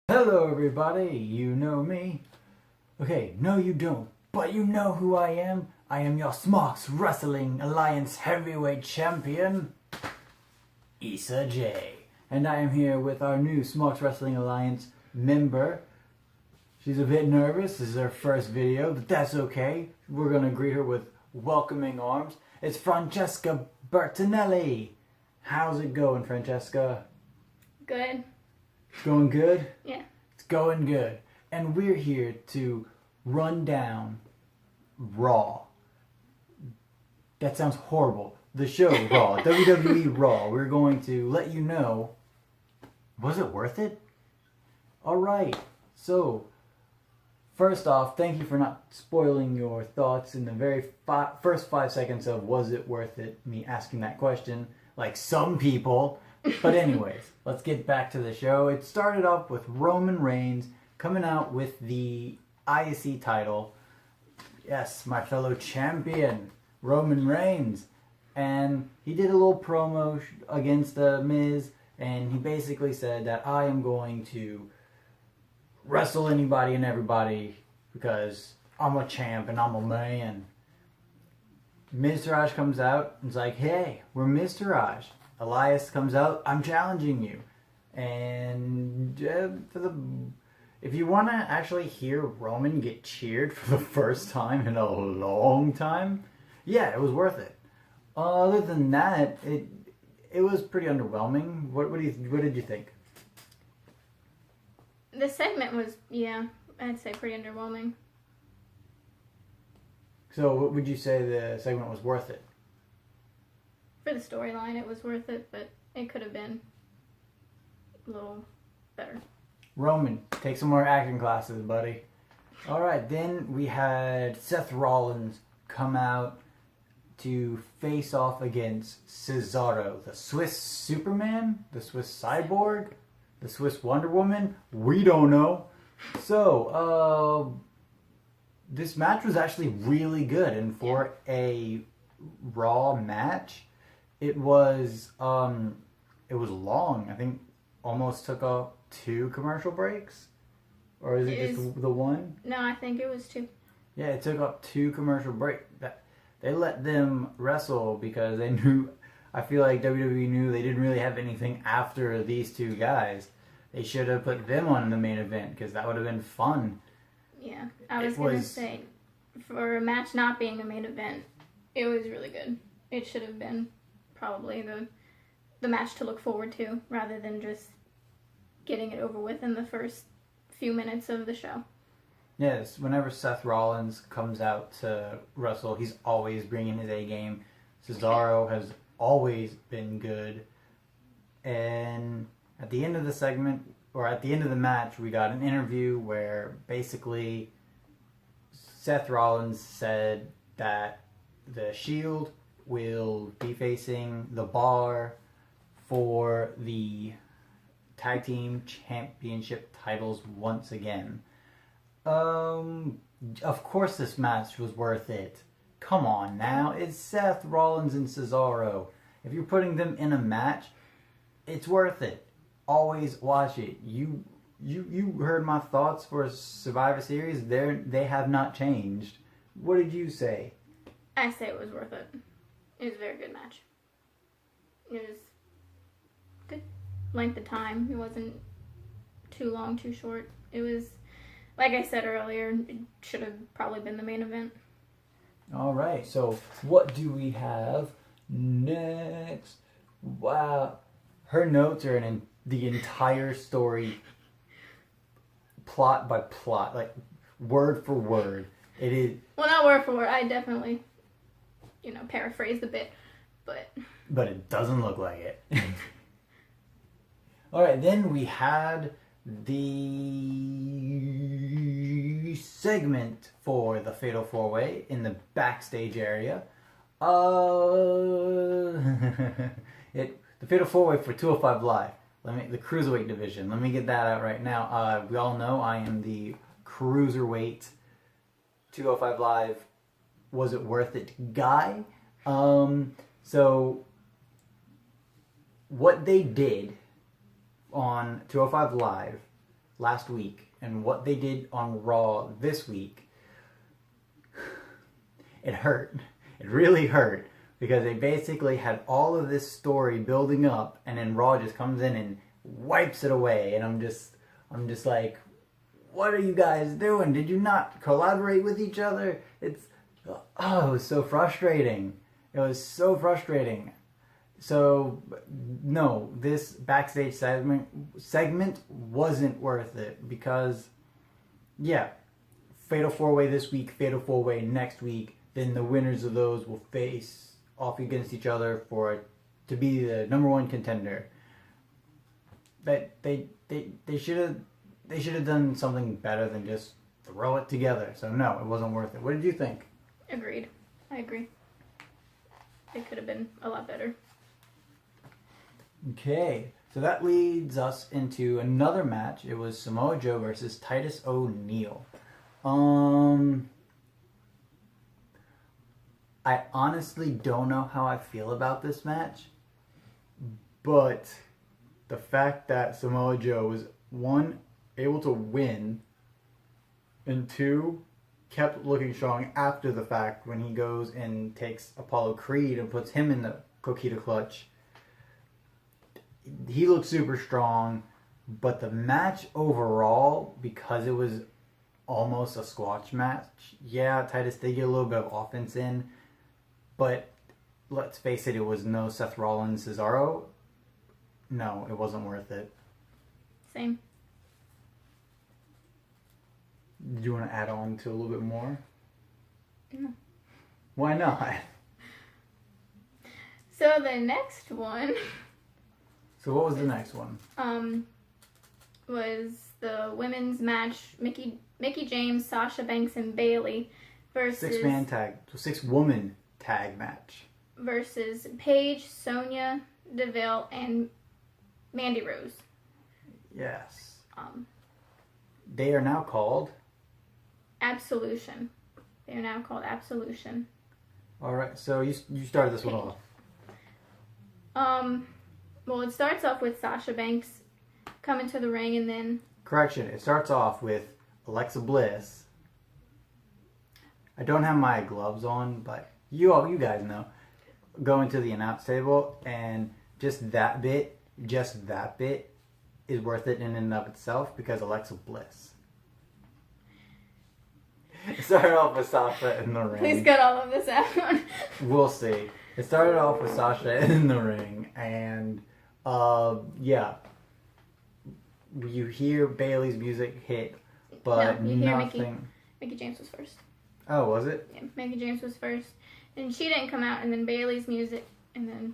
Hello everybody, you know me. Okay, no you don't, but you know who I am. I am your Smarks Wrestling Alliance Heavyweight Champion, Issa J. And I am here with our new Smarks Wrestling Alliance member. She's a bit nervous, this is her first video, but that's okay. We're gonna greet her with welcoming arms. It's Francesca Bettinelli. How's it going, Francesca? Good. Going good? Yeah. It's going good. And we're here to run down Raw. That sounds horrible. The show Raw, WWE Raw. We're going to let you know, was it worth it? Alright, so first off, thank you for not spoiling your thoughts in the very first 5 seconds of was it worth it, me asking that question, like some people. But anyways, let's get back to the show. It started off with Roman Reigns coming out with the IC title. Yes, my fellow champion, Roman Reigns. And he did a little promo against The Miz, and he basically said that I am going to wrestle anybody and everybody because I'm a champ and I'm a man. Mr. Raj comes out and is like, hey, we're Mr. Raj. Elias comes out, I'm challenging you. And if you want to actually hear Roman get cheered for the first time in a long time, yeah, it was worth it. Other than that, it was pretty underwhelming. What did you think? The segment was, yeah, I'd say pretty underwhelming. So what would you say the segment was worth it? For the storyline, it was worth it, but it could have been a little better. Roman, take some more acting classes, buddy. Alright, then we had Seth Rollins come out to face off against Cesaro, the Swiss Superman, the Swiss Cyborg, the Swiss Wonder Woman. We don't know. So, this match was actually really good, and for a Raw match, it was long. I think almost took up 2 commercial breaks, or is it just the one? No, I think it was 2. Yeah, it took up 2 commercial breaks. They let them wrestle because they knew. I feel like WWE knew they didn't really have anything after these 2 guys. They should have put them on the main event because that would have been fun. Yeah, I was gonna say, for a match not being a main event, it was really good. It should have been probably the match to look forward to rather than just getting it over with in the first few minutes of the show. Yes, whenever Seth Rollins comes out to wrestle, he's always bringing his A game. Cesaro has always been good. And at the end of the segment, or at the end of the match, we got an interview where basically Seth Rollins said that the Shield will be facing the Bar for the Tag Team Championship titles once again. Of course this match was worth it. Come on now, it's Seth Rollins and Cesaro. If you're putting them in a match, it's worth it. Always watch it. You heard my thoughts for Survivor Series. They have not changed. What did you say? I say it was worth it. It was a very good match. It was good length of time. It wasn't too long, too short. It was, like I said earlier, it should have probably been the main event. Alright, so what do we have next? Wow. Her notes are in the entire story, plot by plot, like word for word. It is. Well, not word for word. I definitely, paraphrased a bit, but it doesn't look like it. Alright, then we had the segment for the Fatal 4-Way in the backstage area. The Fatal 4-Way for 205 Live. The Cruiserweight division. Let me get that out right now. We all know I am the Cruiserweight 205 Live. Was it worth it guy? So what they did on 205 Live last week and what they did on Raw this week, it hurt. It really hurt because they basically had all of this story building up, and then Raw just comes in and wipes it away. And I'm just like, what are you guys doing? Did you not collaborate with each other? It was so frustrating. It was so frustrating. So, no, this backstage segment wasn't worth it because, yeah, Fatal 4-Way this week, Fatal 4-Way next week, then the winners of those will face off against each other to be the number one contender. But they should have done something better than just throw it together. So no, it wasn't worth it. What did you think? Agreed. I agree. It could have been a lot better. Okay, so that leads us into another match. It was Samoa Joe versus Titus O'Neil. I honestly don't know how I feel about this match, but the fact that Samoa Joe was, one, able to win, and two, kept looking strong after the fact when he goes and takes Apollo Creed and puts him in the Coquina Clutch. He looked super strong, but the match overall, because it was almost a squash match, yeah, Titus did get a little bit of offense in, but let's face it, it was no Seth Rollins Cesaro. No, it wasn't worth it. Same. Did you want to add on to a little bit more? No. Why not? So the next one... So what was the next one? Was the women's match, Mickey James, Sasha Banks, and Bayley versus... 6-woman tag match. Versus Paige, Sonya Deville, and Mandy Rose. Yes. They are now called... Absolution. They are now called Absolution. Alright, so you started this one off. Well, it starts off with Sasha Banks coming to the ring, and then... Correction, it starts off with Alexa Bliss. I don't have my gloves on, but you guys know. Going to the announce table, and just that bit is worth it in and of itself because Alexa Bliss. It started off with Sasha in the ring. Please cut all of this out. We'll see. It started off with Sasha in the ring, and yeah, you hear Bayley's music hit, but no, you hear nothing. Mickey James was first. Oh, was it? Yeah, Mickey James was first, and she didn't come out, and then Bayley's music, and then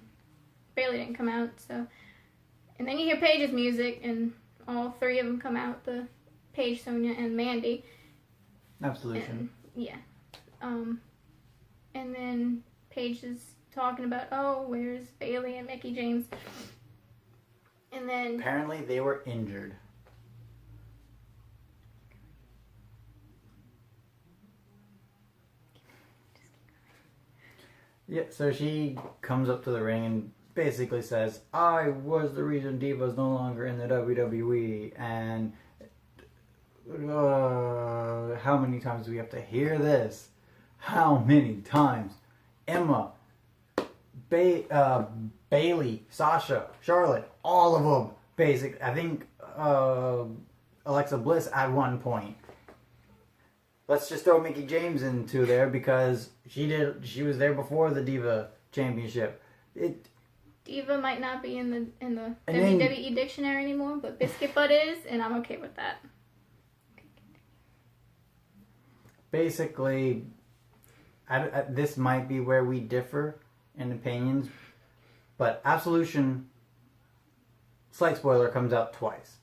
Bayley didn't come out. So, and then you hear Paige's music, and all three of them come out: the Paige, Sonya, and Mandy. Absolution. And, yeah. And then Paige is talking about, oh, where's Bayley and Mickey James? And then... Apparently they were injured. Yeah, so she comes up to the ring and basically says, I was the reason Diva's no longer in the WWE, and how many times do we have to hear this? How many times? Emma, Bayley, Sasha, Charlotte, all of them. Basically, I think Alexa Bliss at one point. Let's just throw Mickey James into there because she was there before the Diva Championship. Diva might not be in the WWE dictionary anymore, but Biscuit Butt is, and I'm okay with that. Basically, this might be where we differ in opinions, but Absolution, slight spoiler, comes out twice.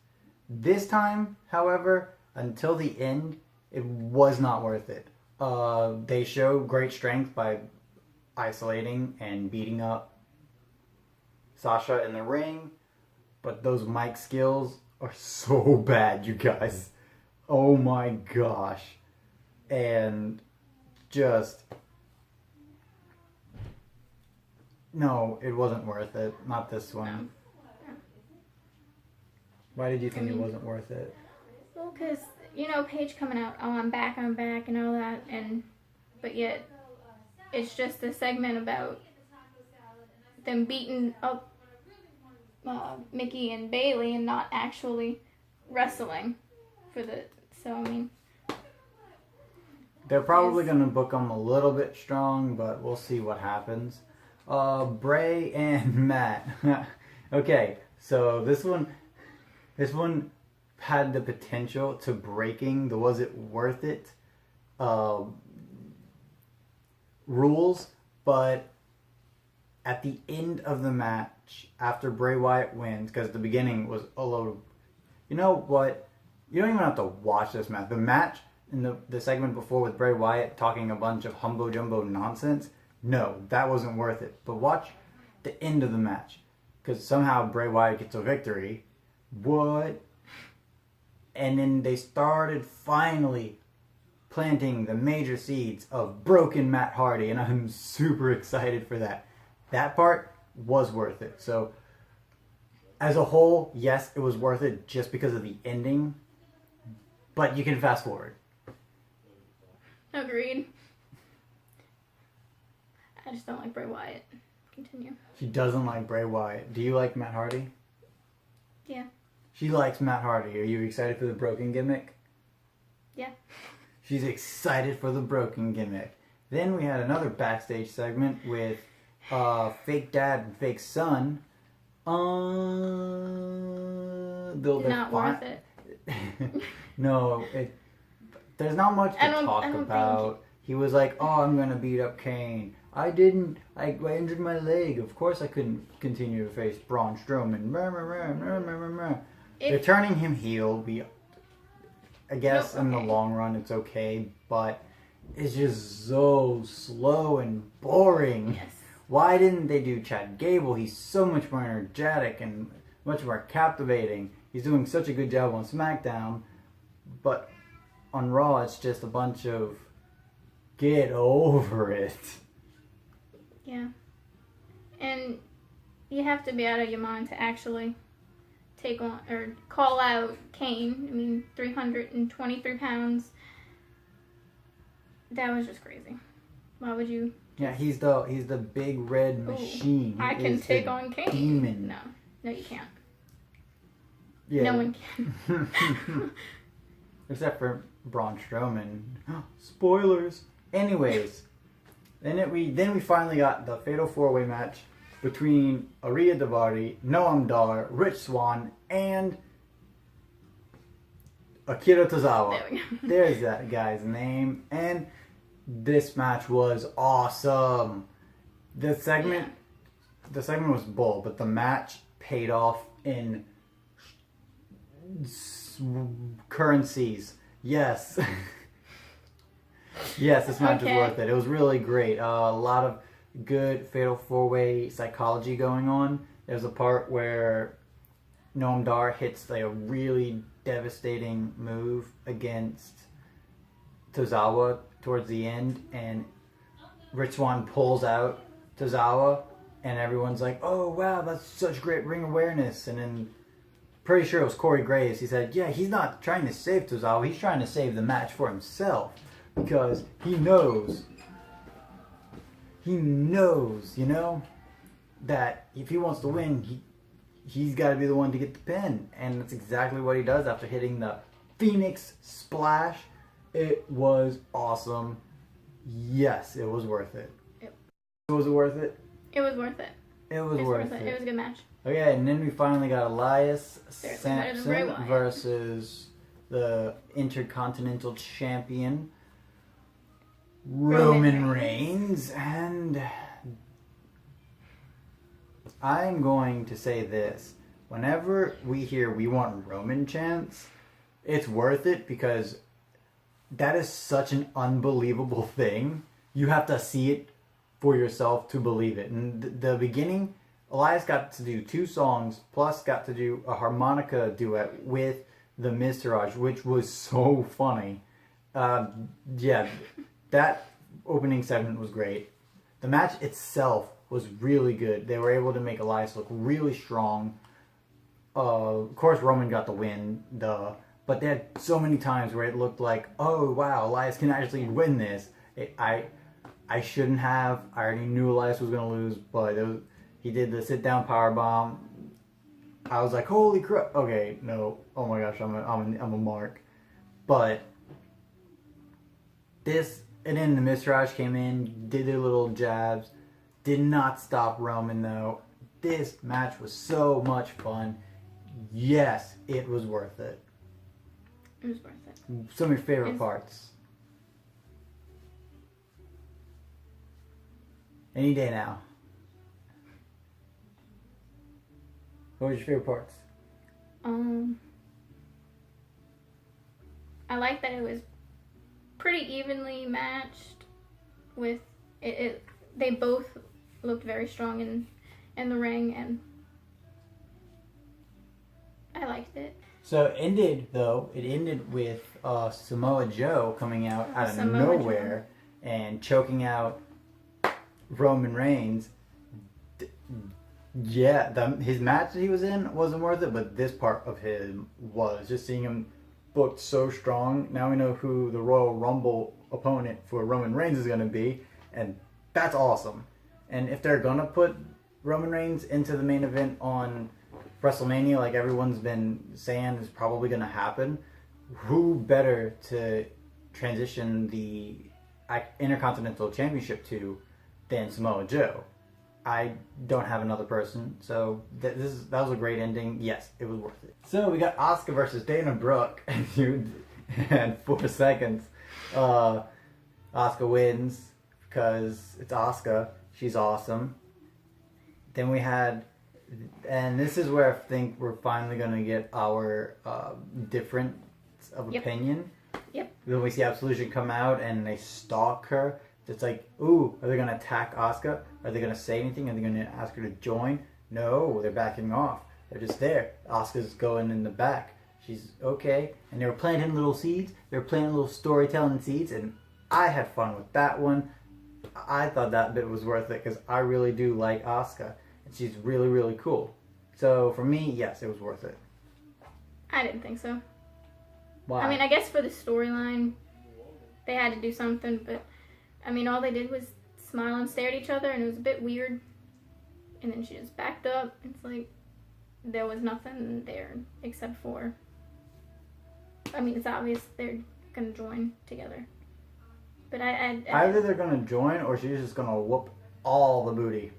This time, however, until the end, it was not worth it. They show great strength by isolating and beating up Sasha in the ring, but those mic skills are so bad, you guys. Oh my gosh. And just... No, it wasn't worth it. Not this one. No. Why did you think it wasn't worth it? Well, because, Paige coming out, oh, I'm back, and all that, but yet, it's just a segment about them beating up Mickey and Bailey and not actually wrestling they're probably going to book them a little bit strong, but we'll see what happens. Bray and Matt. Okay, so this one had the potential to breaking the Was It Worth It rules, but at the end of the match, after Bray Wyatt wins, because the beginning was a load of... You know what? You don't even have to watch this match. The match in the segment before with Bray Wyatt talking a bunch of humbo-jumbo nonsense, no, that wasn't worth it. But watch the end of the match, because somehow Bray Wyatt gets a victory. What? And then they started finally planting the major seeds of broken Matt Hardy, and I'm super excited for that. That part was worth it. So, as a whole, yes, it was worth it just because of the ending, but you can fast forward. Agreed. I just don't like Bray Wyatt. Continue. She doesn't like Bray Wyatt. Do you like Matt Hardy? Yeah. She likes Matt Hardy. Are you excited for the broken gimmick? Yeah. She's excited for the broken gimmick. Then we had another backstage segment with fake dad and fake son. Not worth it. No, there's not much to talk about. He was like, "Oh, I'm gonna beat up Kane. I injured my leg. Of course I couldn't continue to face Braun Strowman." They're turning him heel. I guess in the long run it's okay, but it's just so slow and boring. Yes. Why didn't they do Chad Gable? He's so much more energetic and much more captivating. He's doing such a good job on SmackDown, but on Raw it's just a bunch of get over it. Yeah. And you have to be out of your mind to actually take on or call out Kane. I mean, 323 pounds. That was just crazy. Why would you? Yeah, he's the big red machine. I can take on Kane. Demon. No, you can't. Yeah. No one can. Except for Braun Strowman. Spoilers. Anyways, then we finally got the Fatal 4-Way match between Ariya Daivari, Noam Dar, Rich Swann, and Akira Tozawa. There we go. There's that guy's name. And this match was awesome. The segment was bull, but the match paid off in currencies. Yes. Yes, this match was worth it. It was really great. A lot of good Fatal 4-Way psychology going on. There's a part where Noam Dar hits a really devastating move against Tozawa towards the end, and Rich Swann pulls out Tozawa, and everyone's like, "Oh wow, that's such great ring awareness." And then, pretty sure it was Corey Graves, he said, "Yeah, he's not trying to save Tozawa, he's trying to save the match for himself, because he knows, that if he wants to win, he's got to be the one to get the pin." And that's exactly what he does after hitting the Phoenix Splash. It was awesome. Yes, it was worth it. Yep. Was it worth it? It was worth it. It was worth it. It was a good match. Okay, and then we finally got Elias Sampson versus the Intercontinental Champion Roman Reigns. And I'm going to say this. Whenever we hear "we want Roman" chants, it's worth it, because that is such an unbelievable thing. You have to see it for yourself to believe it. And the beginning, Elias got to do 2 songs, plus got to do a harmonica duet with the Miz Taraj, which was so funny. Yeah, that opening segment was great. The match itself was really good. They were able to make Elias look really strong. Of course, Roman got the win, but But they had so many times where it looked like, oh wow, Elias can actually win this. I shouldn't have. I already knew Elias was going to lose, but he did the sit down power bomb. I was like, holy crap. Okay, no. Oh my gosh, I'm a mark. But and then the Miztourage came in, did their little jabs, did not stop Roman though. This match was so much fun. Yes, it was worth it. It was worth it. Some of your favorite parts. Any day now. What was your favorite parts? I like that it was pretty evenly matched with it. They both looked very strong in the ring, and I liked it. So it ended with Samoa Joe coming out of nowhere and choking out Roman Reigns. His match that he was in wasn't worth it, but this part of him was. Just seeing him booked so strong. Now we know who the Royal Rumble opponent for Roman Reigns is going to be, and that's awesome. And if they're going to put Roman Reigns into the main event on WrestleMania, like everyone's been saying is probably going to happen, who better to transition the Intercontinental Championship to than Samoa Joe? I don't have another person, so that was a great ending. Yes, it was worth it. So we got Asuka versus Dana Brooke, and 4 seconds. Asuka wins because it's Asuka. She's awesome. Then we had, and this is where I think we're finally going to get our difference of opinion. Yep. When we see Absolution come out and they stalk her. It's like, ooh, are they going to attack Asuka? Are they going to say anything? Are they going to ask her to join? No, they're backing off. They're just there. Asuka's going in the back. She's okay. And they were planting little seeds. They were planting little storytelling seeds. And I had fun with that one. I thought that bit was worth it because I really do like Asuka. And she's really, really cool. So for me, yes, it was worth it. I didn't think so. Why? I mean, I guess for the storyline, they had to do something, but I mean, all they did was smile and stare at each other, and it was a bit weird. And then she just backed up. It's like there was nothing there except for, I mean, it's obvious they're going to join together. But either they're going to join or she's just going to whoop all the booty.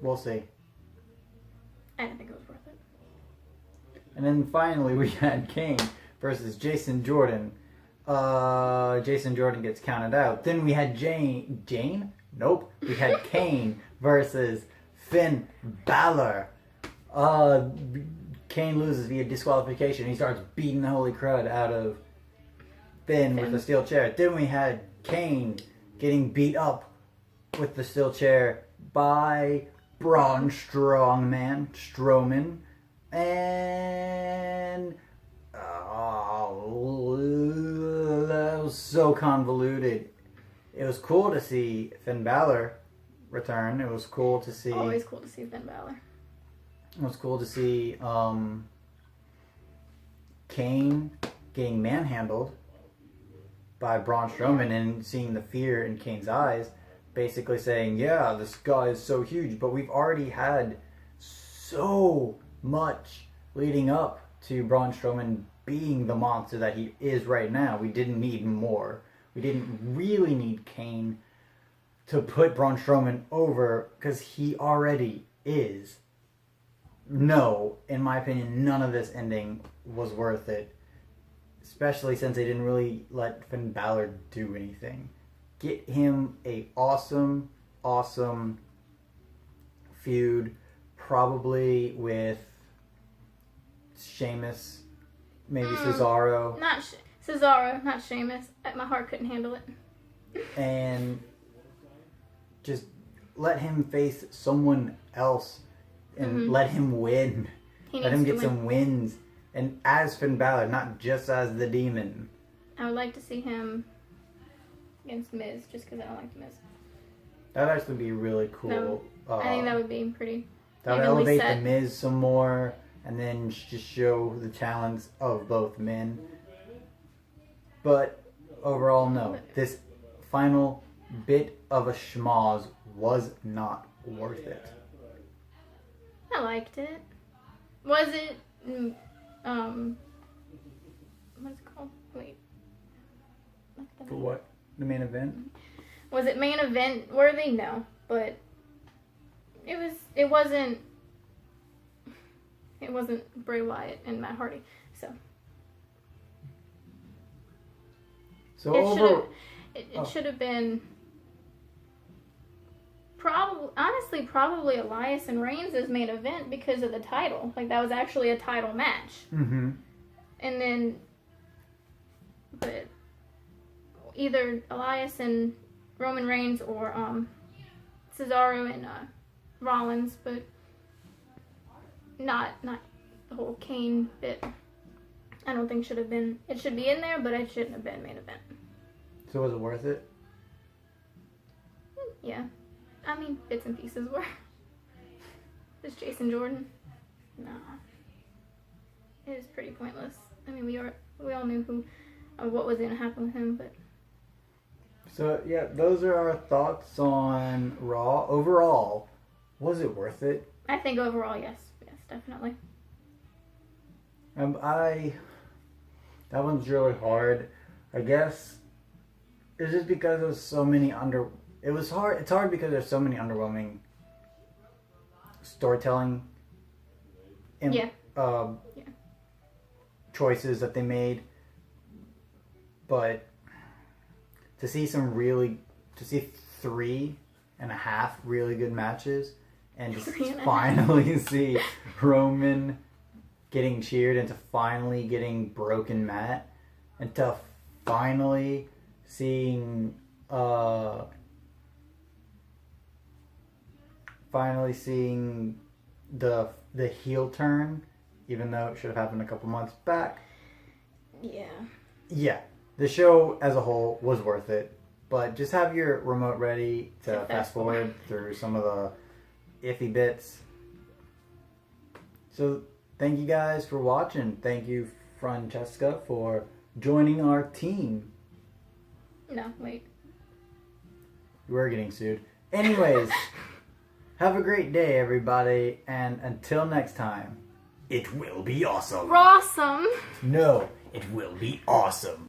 We'll see. I didn't think it was worth it. And then finally we had Kane versus Jason Jordan. Jason Jordan gets counted out. Then we had Jane? Nope. We had Kane versus Finn Balor. Kane loses via disqualification. He starts beating the holy crud out of Finn with the steel chair. Then we had Kane getting beat up with the steel chair by Braun Strowman. And that was so convoluted. It was cool to see Finn Balor return. It was cool to see. Always cool to see Finn Balor. It was cool to see Kane getting manhandled by Braun Strowman and seeing the fear in Kane's eyes, basically saying, yeah, this guy is so huge, but we've already had so much leading up to Braun Strowman being the monster that he is right now. We didn't need more. We didn't really need Kane to put Braun Strowman over because he already is. No, in my opinion, none of this ending was worth it. Especially since they didn't really let Finn Balor do anything. Get him a awesome feud, probably with Sheamus, maybe Cesaro. Not Cesaro, not Sheamus. My heart couldn't handle it. And just let him face someone else and let him win. Let him get some wins. And as Finn Balor, not just as the Demon. I would like to see him against Miz, just because I don't like the Miz. That would actually be really cool. I think that would be pretty. That would elevate the Miz some more. and then just show the talents of both men. But overall, no. This final bit of a schmoz was not worth it. I liked it. Was it, what's it called? Wait. For what? The main event? Was it main event worthy? No. But it wasn't Bray Wyatt and Matt Hardy. So it should have been probably Elias and Reigns' main event because of the title. Like, that was actually a title match. Mm-hmm. And then, but either Elias and Roman Reigns or Cesaro and Rollins, but not the whole Kane bit. I don't think should have been. It should be in there, but it shouldn't have been main event. So was it worth it? Yeah. I mean, bits and pieces were. Just Jason Jordan? Nah. It was pretty pointless. I mean, we all knew what was going to happen with him, but... So, yeah, those are our thoughts on Raw. Overall, was it worth it? I think overall, yes. Yes, definitely. That one's really hard. I guess it's just because there's so many it's hard because there's so many underwhelming storytelling and choices that they made. But to see 3.5 really good matches and just finally see Roman getting cheered and to finally getting broken Matt and to finally seeing the heel turn, even though it should have happened a couple months back. Yeah, the show as a whole was worth it, but just have your remote ready to fast forward through some of the iffy bits. So thank you guys for watching. Thank you, Francesca, for joining our team. No, wait. We're getting sued. Anyways, have a great day, everybody, and until next time, it will be awesome. Rawsome. No, it will be awesome.